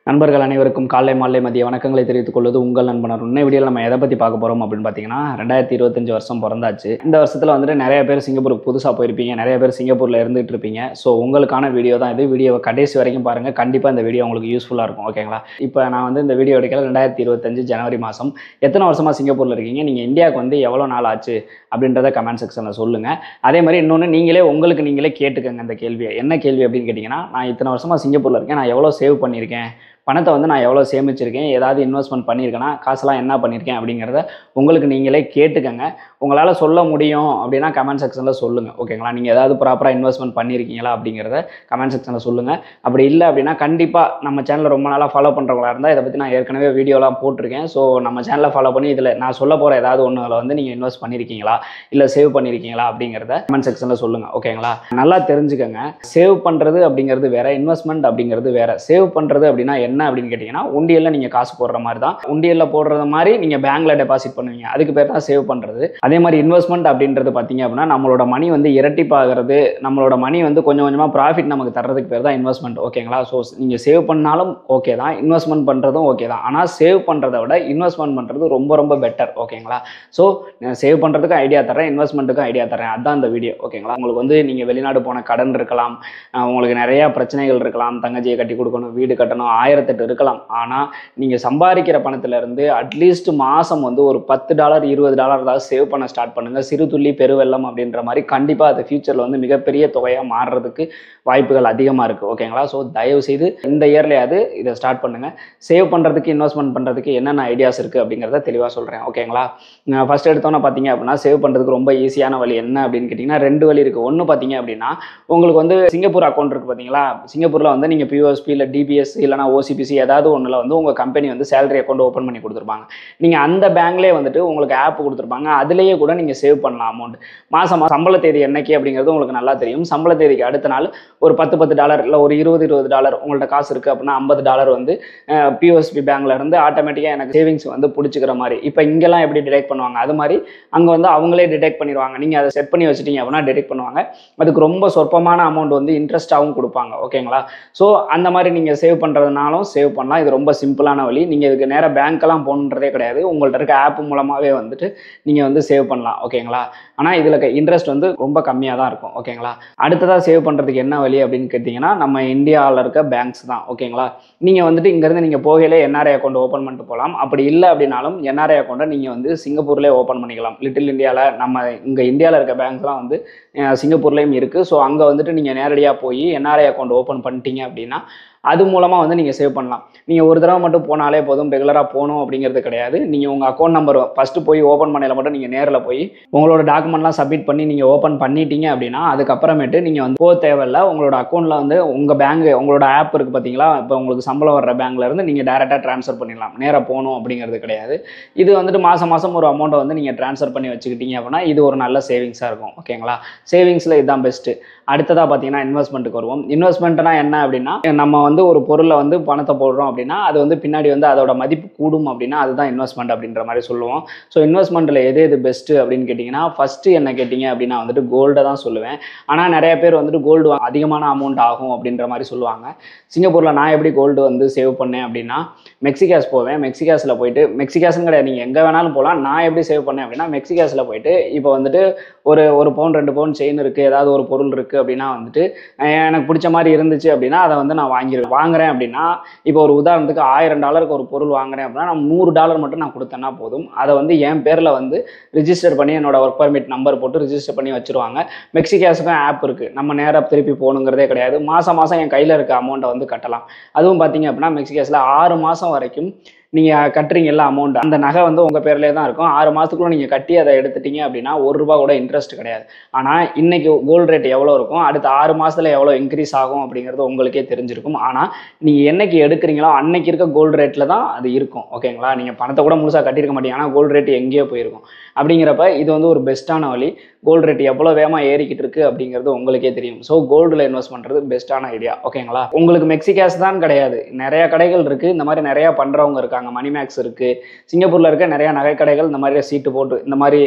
நண்பர்கள் அனைவருக்கும் காலை மாலை மதிய வணக்கங்களை தெரிவித்துக் கொள்வது உங்கள் நண்பன் அருண். இன்னை வீடியோவில் நம்ம எதை பற்றி பார்க்க போகிறோம் அப்படின்னு பார்த்தீங்கன்னா 2025 வருஷம் பிறந்தாச்சு. இந்த வருஷத்தில் வந்துட்டு நிறைய பேர் சிங்கப்பூருக்கு புதுசாக போயிருப்பீங்க, நிறைய பேர் சிங்கப்பூரில் இருந்துகிட்டு இருப்பீங்க. ஸோ உங்களுக்கான வீடியோ தான் இது. வீடியோவை கடைசி வரைக்கும் பாருங்கள், கண்டிப்பாக இந்த வீடியோ உங்களுக்கு யூஸ்ஃபுல்லாக இருக்கும். ஓகேங்களா? இப்போ நான் வந்து இந்த வீடியோ எடுக்கல 2025 ஜனவரி மாதம். எத்தனை வருஷமாக சிங்கப்பூரில் இருக்கீங்க, நீங்கள் இந்தியாவுக்கு வந்து எவ்வளோ நாள் ஆச்சு அப்படின்றத கமெண்ட் செக்ஷனில் சொல்லுங்கள். அதே மாதிரி இன்னொன்று நீங்களே கேட்டுக்கங்க. இந்த கேள்வியை என்ன கேள்வி அப்படின்னு கேட்டிங்கன்னா, நான் இத்தனை வருஷமாக சிங்கப்பூரில் இருக்கேன், நான் எவ்வளோ சேவ் பண்ணியிருக்கேன், பணத்தை வந்து நான் எவ்வளோ சேமிச்சிருக்கேன், ஏதாவது இன்வெஸ்ட்மெண்ட் பண்ணியிருக்கேன்னா, காசெல்லாம் என்ன பண்ணியிருக்கேன் அப்படிங்கிறத உங்களுக்கு நீங்களே கேட்டுக்கங்க. உங்களால் சொல்ல முடியும் அப்படின்னா கமெண்ட் செக்ஷனில் சொல்லுங்கள். ஓகேங்களா? நீங்கள் ஏதாவது ப்ராப்பராக இன்வெஸ்ட்மெண்ட் பண்ணியிருக்கீங்களா அப்படிங்கிறத கமெண்ட் செக்ஷனில் சொல்லுங்கள். அப்படி இல்லை அப்படின்னா கண்டிப்பாக நம்ம சேனலை ரொம்ப நாளாக ஃபாலோ பண்ணுறவங்களா இருந்தால் இதை பற்றி நான் ஏற்கனவே வீடியோலாம் போட்டிருக்கேன். ஸோ நம்ம சேனலை ஃபாலோ பண்ணி இதில் நான் சொல்ல போகிற ஏதாவது ஒன்றில் வந்து நீங்கள் இன்வெஸ்ட் பண்ணியிருக்கீங்களா இல்லை சேவ் பண்ணியிருக்கீங்களா அப்படிங்கிறத கமெண்ட் செக்ஷனில் சொல்லுங்கள். ஓகேங்களா? நல்லா தெரிஞ்சுக்கங்க. சேவ் பண்ணுறது அப்படிங்கிறது வேறு, இன்வெஸ்ட்மெண்ட் அப்படிங்கிறது வேறு. சேவ் பண்ணுறது அப்படின்னா என்ன அப்படின்னு கேட்டிங்கன்னா, உண்டியலில் நீங்கள் காசு போடுற மாதிரி தான். உண்டியலில் போடுறது மாதிரி நீங்கள் பேங்க்கில் டெபாசிட் பண்ணுவீங்க, அதுக்கு பேர் தான் சேவ் பண்ணுறது. அதே மாதிரி இன்வெஸ்ட்மெண்ட் அப்படின்றது பார்த்தீங்க அப்படின்னா நம்மளோட மணி வந்து இரட்டிப்பாகிறது, நம்மளோட மணி வந்து கொஞ்சம் கொஞ்சமாக ப்ராஃபிட் நமக்கு தர்றதுக்கு பேர் தான் இன்வெஸ்ட்மெண்ட். ஓகேங்களா? ஸோ நீங்கள் சேவ் பண்ணாலும் ஓகே தான், இன்வெஸ்ட்மெண்ட் பண்ணுறதும் ஓகே தான். ஆனால் சேவ் பண்ணுறதை விட இன்வெஸ்ட்மெண்ட் பண்ணுறது ரொம்ப ரொம்ப பெட்டர். ஓகேங்களா? ஸோ சேவ் பண்ணுறதுக்கும் ஐடியா தரேன், இன்வெஸ்ட்மெண்ட்டுக்கும் ஐடியா தரேன். அதுதான் இந்த வீடியோ. ஓகேங்களா? உங்களுக்கு வந்து நீங்கள் வெளிநாடு போன கடன் இருக்கலாம், உங்களுக்கு நிறையா பிரச்சனைகள் இருக்கலாம், தங்கச்சியை கட்டி கொடுக்கணும், வீடு கட்டணும், 1008 இருக்கலாம். ஆனால் நீங்கள் சம்பாதிக்கிற பணத்திலிருந்து அட்லீஸ்ட் மாதம் வந்து ஒரு $10 $20 ஏதாவது சேவ் பண்ண ஸ்டார்ட் பண்ணுங்கள். சிறு துள்ளி பெருவெள்ளம் அப்படின்ற மாதிரி கண்டிப்பாக அது ஃபியூச்சரில் வந்து மிகப்பெரிய தொகையாக மாறுறதுக்கு வாய்ப்புகள் அதிகமாக இருக்குது. ஓகேங்களா? ஸோ தயவு செய்து இந்த இயர்லையாவது இதை ஸ்டார்ட் பண்ணுங்கள். சேவ் பண்ணுறதுக்கு இன்வெஸ்ட்மெண்ட் பண்ணுறதுக்கு என்னென்ன ஐடியாஸ் இருக்குது அப்படிங்கிறத தெளிவாக சொல்கிறேன். ஓகேங்களா? ஃபஸ்ட் எடுத்தோன்னே பார்த்தீங்க அப்படின்னா சேவ் பண்ணுறதுக்கு ரொம்ப ஈஸியான வழி என்ன அப்படின்னு கேட்டிங்கன்னா 2 வழி இருக்குது. ஒன்று பார்த்தீங்க அப்படின்னா உங்களுக்கு வந்து சிங்கப்பூர் அக்கௌண்ட் இருக்குது பார்த்தீங்களா, சிங்கப்பூரில் வந்து நீங்கள் பிஓஎஸ்பி இல்லை டிபிஎஸ் இல்லைனா ஓசிபிசி ஏதாவது ஒன்றில் வந்து உங்கள் கம்பெனி வந்து சேலரி அக்கௌண்ட் ஓப்பன் பண்ணி கொடுத்துருப்பாங்க. நீங்கள் அந்த பேங்க்லேயே வந்துட்டு உங்களுக்கு ஆப் கொடுத்துருப்பாங்க, அதுலேயே கூட நீங்கள் சேவ் பண்ணலாம் அமௌண்ட். மாதம் சம்பள தேதி என்னைக்கு அப்படிங்கிறது உங்களுக்கு நல்லா தெரியும். சம்பள தேதிக்கு அடுத்த நாள் ஒரு $10 இல்லை ஒரு $20 உங்கள்கிட்ட காசு இருக்குது அப்படின்னா $50 வந்து பிஓஎஸ்பி பேங்க்ல இருந்து ஆட்டோமேட்டிக்காக எனக்கு சேவிங்ஸ் வந்து பிடிச்சிக்கிற மாதிரி. இப்போ இங்கெல்லாம் எப்படி டிடெக்ட் பண்ணுவாங்க, அது மாதிரி அங்கே வந்து அவங்களே டிடெக்ட் பண்ணிடுவாங்க. நீங்கள் அதை செட் பண்ணி வச்சுட்டீங்க அப்படின்னா டிடெக்ட் பண்ணுவாங்க. அதுக்கு ரொம்ப சொற்பமான அமௌண்ட் வந்து இன்ட்ரெஸ்ட்டாகவும் கொடுப்பாங்க. ஓகேங்களா? ஸோ அந்த மாதிரி நீங்கள் சேவ் பண்ணுறதுனாலும் சேவ் பண்ணலாம். இது ரொம்ப சிம்பிளான வழி. நீங்கள் இதுக்கு நேராக பேங்க்கெல்லாம் போகணுன்றதே கிடையாது, உங்கள்கிட்ட இருக்க ஆப் மூலமாகவே வந்துட்டு நீங்கள் வந்து சேவ் பண்ணலாம். ஓகேங்களா? ஆனால் இதில் இன்ட்ரெஸ்ட் வந்து ரொம்ப கம்மியாக தான் இருக்கும். ஓகேங்களா? அடுத்ததாக சேவ் பண்ணுறதுக்கு என்ன வழி அப்படின்னு கேட்டிங்கன்னா நம்ம இந்தியாவில் இருக்க பேங்க்ஸ் தான். ஓகேங்களா? நீங்கள் வந்துட்டு இங்கேருந்து நீங்கள் போகையிலே என்ஆர்ஐ அக்கௌண்ட் ஓப்பன் பண்ணிட்டு போகலாம். அப்படி இல்லை அப்படின்னாலும் என்ஆர்ஐ அக்கௌண்ட்டை நீங்கள் வந்து சிங்கப்பூர்லேயே ஓப்பன் பண்ணிக்கலாம். லிட்டில் இந்தியாவில் நம்ம இங்கே இந்தியாவில் இருக்க பேங்க்ஸ்லாம் வந்து சிங்கப்பூர்லேயும் இருக்குது. ஸோ அங்கே வந்துட்டு நீங்கள் நேரடியாக போய் என்ஆர்ஐ அக்கௌண்ட் ஓப்பன் பண்ணிட்டீங்க அப்படின்னா அது மூலமாக வந்து நீங்கள் சேவ் பண்ணலாம். நீங்கள் ஒரு தடவை மட்டும் போனாலே போதும், ரெகுலராக போகணும் அப்படிங்கிறது கிடையாது. நீங்கள் உங்கள் அக்கௌண்ட் நம்பர் ஃபஸ்ட்டு போய் ஓப்பன் பண்ணையில் மட்டும் நீங்கள் நேரில் போய் உங்களோட டாக்குமெண்ட்லாம் சப்மிட் பண்ணி நீங்கள் ஓப்பன் பண்ணிட்டீங்க அப்படின்னா அதுக்கப்புறமேட்டு நீங்கள் வந்து போக தேவையில்லை. உங்களோட அக்கௌண்ட்டில் வந்து உங்கள் பேங்க் உங்களோட ஆப் இருக்குது பார்த்தீங்களா, இப்போ உங்களுக்கு சம்பளம் வர்ற பேங்க்லேருந்து நீங்கள் டேரெக்டாக ட்ரான்ஸ்ஃபர் பண்ணிடலாம். நேராக போகணும் அப்படிங்கிறது கிடையாது. இது வந்துட்டு மாதம் ஒரு அமௌண்ட்டை வந்து நீங்கள் ட்ரான்ஸ்ஃபர் பண்ணி வச்சுக்கிட்டீங்க அப்படின்னா இது ஒரு நல்ல சேவிங்ஸாக இருக்கும். ஓகேங்களா? சேவிங்ஸில் இதுதான் பெஸ்ட்டு. அடுத்ததாக பார்த்தீங்கன்னா இன்வெஸ்ட்மெண்ட்டுக்கு வருவோம். இன்வெஸ்ட்மெண்ட்னா என்ன அப்படின்னா நம்ம வந்து ஒரு பொருளை வந்து பணத்தை போடுறோம் அப்படின்னா அது வந்து பின்னாடி வந்து அதோட மதிப்பு கூடும் அப்படின்னா அதுதான் இன்வெஸ்ட்மெண்ட் அப்படின்ற மாதிரி சொல்லுவோம். ஸோ இன்வெஸ்ட்மெண்ட்டில் எது பெஸ்ட்டு அப்படின்னு கேட்டிங்கன்னா ஃபஸ்ட்டு என்ன கேட்டிங்க அப்படின்னா வந்துட்டு கோல்டை தான் சொல்லுவேன். ஆனால் நிறைய பேர் வந்துட்டு கோல்டு அதிகமான அமௌண்ட் ஆகும் அப்படின்ற மாதிரி சொல்லுவாங்க. சிங்கப்பூரில் நான் எப்படி கோல்டு வந்து சேவ் பண்ணேன் அப்படின்னா மெக்சிகாஸ் போவேன். மெக்சிகாஸில் போயிட்டு மெக்சிகாஸ்ன்னு கிடையாது, நீங்கள் எங்கே வேணாலும் போகலாம். நான் எப்படி சேவ் பண்ணேன் அப்படின்னா மெக்சிகாஸில் போயிட்டு இப்போ வந்துட்டு ஒரு பவுன் 2 பவுன் செயின் இருக்குது, ஏதாவது ஒரு பொருள் இருக்குது அப்படின்னா வந்துட்டு எனக்கு பிடிச்ச மாதிரி இருந்துச்சு அப்படின்னா அதை வந்து நான் வாங்குறேன் அப்படின்னா இப்போ ஒரு உதாரணத்துக்கு $1000 ஒரு பொருள் வாங்குறேன் அப்படின்னா நான் $100 மட்டும் நான் கொடுத்தேன்னா போதும். அதை வந்து என் பேரில் வந்து ரிஜிஸ்டர் பண்ணி என்னோட ஒர்க் பர்மிட் நம்பர் போட்டு ரிஜிஸ்டர் பண்ணி வச்சுருவாங்க. மெக்சிகாஸுக்கும் ஆப் இருக்குது, நம்ம நேராக திருப்பி போகணுங்கிறதே கிடையாது. மாதம் என் கையில் இருக்க அமௌண்ட்டை வந்து கட்டலாம். அதுவும் பார்த்தீங்க அப்படின்னா மெக்சிகாஸில் 6 மாதம் வரைக்கும் நீங்கள் கட்டுறீங்கல்ல அமௌண்ட், அந்த நகை வந்து உங்கள் பேர்லேயே தான் இருக்கும். 6 மாதத்துக்குள்ள நீங்கள் கட்டி அதை எடுத்துட்டீங்க அப்படின்னா ₹1 கூட இன்ட்ரெஸ்ட் கிடையாது. ஆனால் இன்றைக்கி கோல்டு ரேட் எவ்வளோ இருக்கும், அடுத்த 6 மாதத்தில் எவ்வளோ இன்க்ரீஸ் ஆகும் அப்படிங்கிறது உங்களுக்கே தெரிஞ்சிருக்கும். ஆனால் நீங்கள் என்னைக்கு எடுக்கிறீங்களோ அன்னைக்கு இருக்க கோல்டு ரேட்டில் தான் அது இருக்கும். ஓகேங்களா? நீங்கள் பணத்தை கூட முழுசாக கட்டியிருக்க மாட்டீங்க, ஆனால் கோல்டு ரேட் எங்கேயோ போயிருக்கும். அப்படிங்கிறப்ப இது வந்து ஒரு பெஸ்ட்டான வழி. கோல்டு ரேட் எவ்வளோ வேகமாக ஏறிக்கிட்டு இருக்குது அப்படிங்கிறது உங்களுக்கே தெரியும். ஸோ கோல்டில் இன்வெஸ்ட் பண்ணுறது பெஸ்ட்டான ஐடியா. ஓகேங்களா? உங்களுக்கு மெக்சிகாஸ் தான் கிடையாது, நிறையா கடைகள் இருக்குது, இந்த மாதிரி நிறையா பண்ணுறவங்க இருக்காங்க. மணிமேக்ஸ் இருக்குது, சிங்கப்பூரில் இருக்க நிறையா நகை கடைகள் இந்த மாதிரி சீட்டு போட்டு இந்த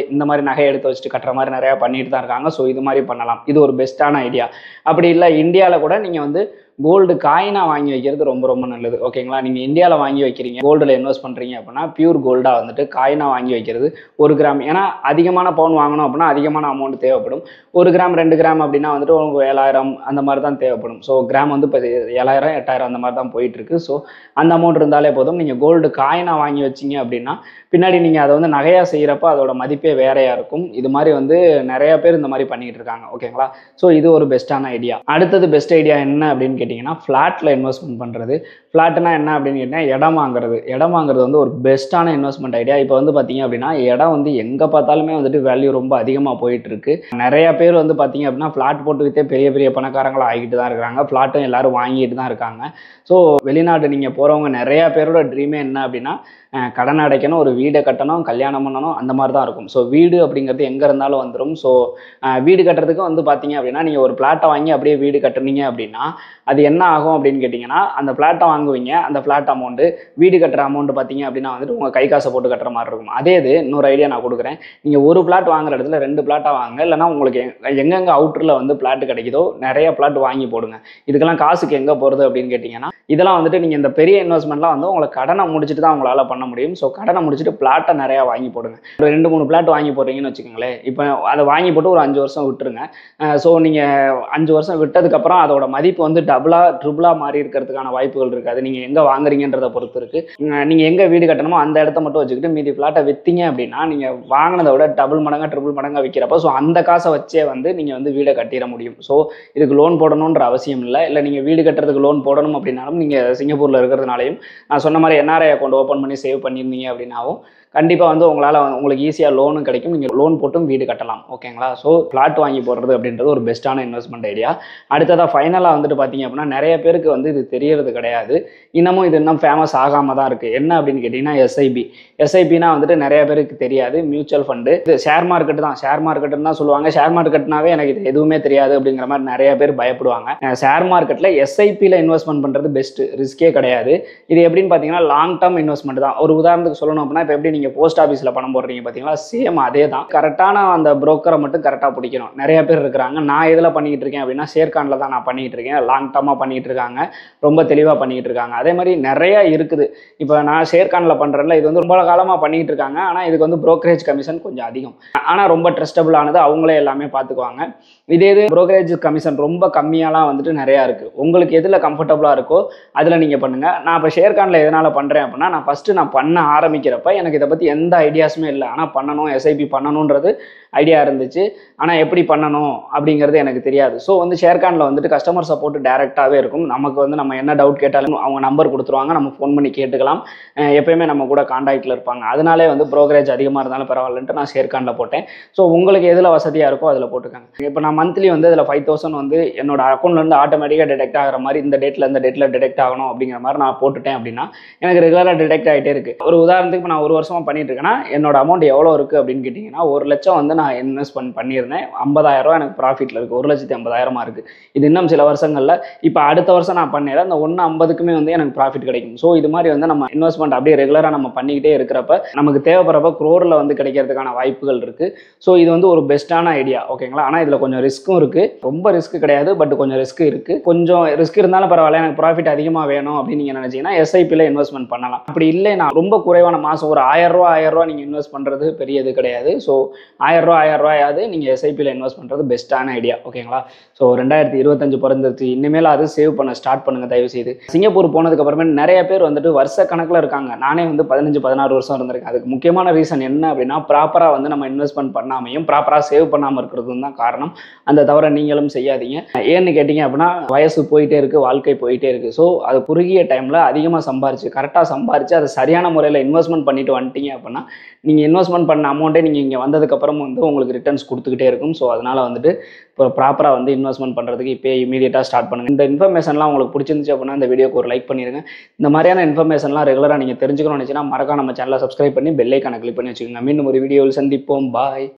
மாதிரி நகை எடுத்து வச்சுட்டு கட்டுற மாதிரி நிறையா பண்ணிட்டு தான் இருக்காங்க. ஸோ இது மாதிரி பண்ணலாம். இது ஒரு பெஸ்ட்டான ஐடியா. அப்படி இல்லை இந்தியாவில் கூட நீங்கள் வந்து கோல்டு காயினாக வாங்கி வைக்கிறது ரொம்ப ரொம்ப நல்லது. ஓகேங்களா? நீங்கள் இந்தியாவில் வாங்கி வைக்கிறீங்க, கோல்டில் இன்வெஸ்ட் பண்ணுறீங்க அப்படின்னா பியூர் கோல்டாக வந்துட்டு காயினாக வாங்கி வைக்கிறது 1 கிராம். ஏன்னா அதிகமான பவுன் வாங்கணும் அப்படின்னா அதிகமான அமௌண்ட் தேவைப்படும். 1 கிராம் 2 கிராம் அப்படின்னா வந்துட்டு உங்களுக்கு 7,000 அந்த மாதிரி தான் தேவைப்படும். ஸோ கிராம் வந்து இப்போ 7,000 8,000 அந்த மாதிரி தான் போயிட்டுருக்கு. ஸோ அந்த அமௌண்ட் இருந்தாலே போதும். நீங்கள் கோல்டு காயினாக வாங்கி வச்சிங்க அப்படின்னா பின்னாடி நீங்கள் அதை வந்து நகையாக செய்கிறப்ப அதோட மதிப்பே வேறையாக இருக்கும். இது மாதிரி வந்து நிறைய பேர் இந்த மாதிரி பண்ணிகிட்டு இருக்காங்க. ஓகேங்களா? ஸோ இது ஒரு பெஸ்ட்டான ஐடியா. அடுத்தது பெஸ்ட் ஐடியா என்ன அப்படின்னு கேட்டிங்கன்னா, ஃப்ளாட்டில் இன்வெஸ்ட்மெண்ட் பண்ணுறது. ஃப்ளாட்னா என்ன அப்படின்னு கேட்டிங்கன்னா, இடம் வாங்குறது. இடம் வாங்குறது வந்து ஒரு பெஸ்ட்டான இன்வெஸ்ட்மெண்ட் ஐடியா. இப்போ வந்து பார்த்தீங்க அப்படின்னா இடம் வந்து எங்கே பார்த்தாலுமே வந்துட்டு வேல்யூ ரொம்ப அதிகமாக போயிட்டு இருக்கு. நிறைய பேர் வந்து பார்த்தீங்க அப்படின்னா ஃப்ளாட் போட்டுக்கிட்டே பெரிய பெரிய பணக்காரங்களாக ஆகிட்டு தான் இருக்கிறாங்க. ஃப்ளாட்டும் எல்லாரும் வாங்கிட்டு தான் இருக்காங்க. ஸோ வெளிநாடு நீங்கள் போகிறவங்க நிறையா பேரோட ட்ரீமே என்ன அப்படின்னா, கடன் அடைக்கணும், ஒரு வீடை கட்டணும், கல்யாணம் பண்ணணும், அந்த மாதிரி தான் இருக்கும். ஸோ வீடு அப்படிங்கிறது எங்கே இருந்தாலும் வந்துடும். ஸோ வீடு கட்டுறதுக்கு வந்து பார்த்தீங்க அப்படின்னா நீங்கள் ஒரு ஃப்ளாட்டை வாங்கி அப்படியே வீடு கட்டுனீங்க அப்படின்னா அது என்ன ஆகும் அப்படின்னு கேட்டிங்கன்னா, அந்த ஃப்ளாட்டை வாங்குவீங்க, அந்த ஃப்ளாட் அமௌண்ட்டு வீடு கட்டுற அமௌண்ட் பார்த்தீங்க அப்படின்னா வந்துட்டு உங்கள் கை காசை போட்டு கட்டுற மாதிரி இருக்கும். அதே இது இன்னொரு ஐடியா நான் கொடுக்குறேன். நீங்கள் ஒரு ஃப்ளாட் வாங்குற இடத்துல 2 ஃப்ளாட்டாக வாங்க. இல்லைனா உங்களுக்கு எங்கெங்கே அவுட்டரில் வந்து ஃப்ளாட் கிடைக்குதோ நிறைய ஃப்ளாட் வாங்கி போடுங்க. இதுக்கெல்லாம் காசுக்கு எங்கே போகிறது அப்படின்னு கேட்டிங்கன்னா, இதெல்லாம் வந்துட்டு நீங்கள் இந்த பெரிய இன்வெஸ்ட்மெண்ட்லாம் வந்து உங்களை கடனை முடிச்சுட்டு தான் உங்களால் பண்ண முடியும். ஸோ கடனை முடிச்சுட்டு பிளாட்டை நிறையா வாங்கி போடுங்க. ஒரு 2-3 பிளாட் வாங்கி போடுறீங்கன்னு வச்சுக்கோங்களேன். இப்போ அதை வாங்கி போட்டு ஒரு 5 வருஷம் விட்டுருங்க. ஸோ நீங்கள் 5 வருஷம் விட்டதுக்கப்புறம் அதோட மதிப்பு வந்து டபுளாக ட்ரிபிளாக மாறி இருக்கிறதுக்கான வாய்ப்புகள் இருக்குது. அது நீங்கள் எங்கே வாங்குறீங்கன்றதை பொறுத்து இருக்குது. நீங்கள் எங்கே வீடு கட்டணுமோ அந்த இடத்த மட்டும் வச்சுக்கிட்டு மீதி ஃப்ளாட்டை விற்றீங்க அப்படின்னா நீங்கள் வாங்கினதை விட டபுள் மடங்காக ட்ரிபிள் மடங்காக விற்கிறப்போ ஸோ அந்த காசை வச்சே வந்து நீங்கள் வந்து வீடை கட்டிட முடியும். ஸோ இதுக்கு லோன் போடணுன்ற அவசியம் இல்லை. இல்லை நீங்கள் வீடு கட்டுறதுக்கு லோன் போடணும் அப்படின்னாலும் நீங்கள் சிங்கப்பூரில் இருக்கிறதுனாலையும் நான் சொன்ன மாதிரி என்ஆர்ஐ அக்கௌண்ட் ஓப்பன் பண்ணி சேவ் பண்ணியிருந்தீங்க அப்படின்னாவும் கண்டிப்பாக வந்து உங்களுக்கு ஈஸியாக லோனும் கிடைக்கும். நீங்கள் லோன் போட்டும் வீடு கட்டலாம். ஓகேங்களா? ஸோ ஃப்ளாட் வாங்கி போடுறது அப்படின்றது ஒரு பெஸ்ட்டான இன்வெஸ்ட்மெண்ட் ஐடியா. அடுத்ததாக ஃபைனலாக வந்துட்டு பார்த்தீங்க அப்படின்னா நிறைய பேருக்கு வந்து இது தெரியறது கிடையாது. இன்னமும் இது இன்னும் ஃபேமஸ் ஆகாமல் தான் இருக்குது. என்ன அப்படின்னு கேட்டிங்கன்னா எஸ்ஐபி. எஸ்ஐபினா வந்துட்டு நிறைய பேருக்கு தெரியாது. மியூச்சுவல் ஃபண்டு, இது ஷேர் மார்க்கெட்டு தான். ஷேர் மார்க்கெட்டுன்னு தான் சொல்லுவாங்க. ஷேர் மார்க்கெட்னாவே எனக்கு இது எதுவுமே தெரியாது அப்படிங்கிற மாதிரி நிறைய பேர் பயப்படுவாங்க. ஷேர் மார்க்கெட்டில் எஸ்ஐபியில் இன்வெஸ்ட்மெண்ட் பண்ணுறது பெஸ்ட்டு. ரிஸ்கே கிடையாது. இது எப்படின்னு பார்த்தீங்கன்னா லாங் டேர்ம் இன்வெஸ்ட்மெண்ட் தான். ஒரு உதாரணத்துக்கு சொல்லணும் அப்படின்னா இப்போ எப்படி நீங்கள் போஸ்ட் ஆஃபீஸில் பணம் போடுறீங்க பார்த்தீங்களா, சேம் அதே தான். கரெக்டான அந்த புரோக்கரை மட்டும் கரெக்டாக பிடிக்கணும். நிறைய பேர் இருக்கிறாங்க. நான் எதில் பண்ணிக்கிட்டு இருக்கேன் அப்படின்னா ஷேர்கானில் தான் நான் பண்ணிக்கிட்டு இருக்கேன். லாங் டேர்மாக பண்ணிக்கிட்டு இருக்காங்க. ரொம்ப தெளிவாக பண்ணிக்கிட்டு இருக்காங்க. அதே மாதிரி நிறைய இருக்குது. இப்போ நான் ஷேர்கானில் பண்ணுறேன்ல, இது வந்து ரொம்ப காலமாக பண்ணிக்கிட்டு இருக்காங்க. ஆனால் இதுக்கு வந்து ப்ரோக்கரேஜ் கமிஷன் கொஞ்சம் அதிகம். ஆனால் ரொம்ப ட்ரஸ்டபுளானது. அவங்களே எல்லாமே பார்த்துக்குவாங்க. இதே இது ப்ரோக்கரேஜ் கமிஷன் ரொம்ப கம்மியாலாம் வந்துட்டு நிறையா இருக்குது. உங்களுக்கு எதில் கம்ஃபர்டபுளாக இருக்கோ அதில் நீங்கள் பண்ணுங்கள். நான் இப்போ ஷேர்கானில் எதனால் பண்ணுறேன் அப்படின்னா, நான் ஃபஸ்ட்டு நான் பண்ண ஆரம்பிக்கிறப்ப எனக்கு இதை பற்றி எந்த ஐடியாஸுமே இல்லை. ஆனால் பண்ணணும், எஸ்ஐபி பண்ணணுன்றது ஐடியா இருந்துச்சு. ஆனால் எப்படி பண்ணணும் அப்படிங்கிறது எனக்கு தெரியாது. ஸோ வந்து ஷேர்கானில் வந்துட்டு கஸ்டமர் சப்போர்ட் டேரெக்டாகவே இருக்கும். நமக்கு வந்து நம்ம என்ன டவுட் கேட்டாலும் அவங்க நம்பர் கொடுத்துருவாங்க. நம்ம ஃபோன் பண்ணி கேட்டுக்கலாம். எப்பயுமே நம்ம கூட கான்டாக்டில் இருப்பாங்க. அதனாலே வந்து ப்ரோக்கரேஜ் அதிகமாக இருந்தாலும் பரவாயில்லன்ட்டு நான் ஷேர்கானில் போட்டேன். ஸோ உங்களுக்கு எதில் வசதியாக இருக்கோ அதில் போட்டுக்காங்க. இப்போ நான் மந்த்லி வந்து அதில் 5,000 வந்து என்னோட அக்கௌண்ட்லேருந்து ஆட்டோமேட்டிக்காக டிடெக்ட் ஆகிற மாதிரி இந்த டேட்டில் டிடெக்ட் ஆகணும் அப்படிங்கிற மாதிரி நான் போட்டுட்டேன் அப்படின்னா எனக்கு ரெகுலராக டிடெக்ட் ஆகிட்டே இருக்குது. ஒரு உதாரணத்துக்கு இப்போ நான் 1 வருஷமாக பண்ணிட்டு இருக்கேன்னா என்னோட அமௌண்ட் எவ்வளோ இருக்குது அப்படின்னு கேட்டிங்கன்னா 1 லட்சம் வந்து நான் இன்வெஸ்ட்மெண்ட் பண்ணியிருந்தேன். 50,000 எனக்கு ப்ராஃபிட்டில் இருக்குது. 1,50,000 இருக்குது. இது இன்னும் சில வருஷங்களில் இப்போ அடுத்த வருஷம் நான் பண்ணேன் அந்த 1,50,000க்குமே வந்து எனக்கு ப்ராஃபிட் கிடைக்கும். ஸோ இது மாதிரி வந்து நம்ம இன்வெஸ்ட்மெண்ட் அப்படியே ரெகுலராக நம்ம பண்ணிக்கிட்டே இருக்கிறப்ப நமக்கு தேவைப்படுறப்ப க்ரோரில் வந்து கிடைக்கிறதுக்கான வாய்ப்புகள் இருக்குது. ஸோ இது வந்து ஒரு பெஸ்ட்டான ஐடியா. ஓகேங்களா? ஆனால் இதில் கொஞ்சம் ரிஸ்க்கும் இருக்குது. ரொம்ப ரிஸ்க் கிடையாது, பட் கொஞ்சம் ரிஸ்க் இருக்குது. கொஞ்சம் ரிஸ்க் இருந்தாலும் பரவாயில்ல, எனக்கு ப்ராஃபிட் அதிகமாக வேணும் அப்படின்னு நீங்கள் நினச்சிங்கன்னா எஸ்ஐபியில் இன்வெஸ்ட்மெண்ட் பண்ணலாம். அப்படி இல்லை நான் ரொம்ப குறைவான மாதம் ஒரு 1,000 ரூபா நீங்கள் இன்வெஸ்ட் பண்ணுறது பெரிய இது கிடையாது. ஸோ 1,000 ரூபாயாவது நீங்கள் எஸ்ஐபியில் இன்வெஸ்ட் பண்ணுறது பெஸ்ட்டான ஐடியா. ஓகேங்களா? ஸோ 2025 பிறந்துருச்சு. இனிமேல் அது சேவ் பண்ண ஸ்டார்ட் பண்ணுங்கள் தயவுசெய்து. சிங்கப்பூர் போனதுக்கு அப்புறமே நிறைய பேர் வந்துட்டு வருஷ கணக்கில் இருக்காங்க. நானே வந்து 15-16 வருஷம் இருந்திருக்கேன். அதுக்கு முக்கியமான ரீசன் என்ன அப்படின்னா ப்ராப்பராக வந்து நம்ம இன்வெஸ்ட்மெண்ட் பண்ணாமையும் ப்ராப்பராக சேவ் பண்ணாமல் இருக்கிறது தான் காரணம். அந்த தவிர நீங்களும் செய்யாதீங்க. ஏன்னு கேட்டிங்க அப்படின்னா வயசு போயிட்டே இருக்குது, வாழ்க்கை போயிட்டே இருக்குது. ஸோ அது குறுகிய டைமில் அதிகமாக சம்பாரிச்சு கரெக்டாக சம்பாரித்து அதை சரியான முறையில் இன்வெஸ்ட்மெண்ட் பண்ணிட்டு வந்துட்டீங்க அப்படின்னா நீங்கள் இன்வெஸ்ட்மெண்ட் பண்ண அமௌண்ட்டே நீங்கள் இங்கே வந்ததுக்கப்புறம் வந்து உங்களுக்கு ரிட்டர்ன்ஸ் கொடுத்துக்கிட்டே இருக்கும். ஸோ அதனால் வந்துட்டு இப்போ ப்ராப்பராக வந்து இன்வெஸ்ட்மெண்ட் பண்ணுறதுக்கு இப்போ இமீடியட்டாக ஸ்டார்ட் பண்ணுங்கள். இந்த இன்ஃபர்மேஷன்லாம் உங்களுக்கு பிடிச்சிருந்துச்சு அப்படின்னா இந்த வீடியோக்கு ஒரு லைக் பண்ணிடுங்க. இந்த மாதிரியான இன்ஃபர்மேஷன்லாம் ரெகுலராக நீங்கள் தெரிஞ்சுக்கணும்னு நினச்சின்னா மறக்காம நம்ம சேனலை சப்ஸ்கிரைப் பண்ணி பெல் ஐக்கானை கிளிக் பண்ணி வச்சுக்கோங்க. மீண்டும் ஒரு வீடியோவில் சந்திப்போம். பாய்.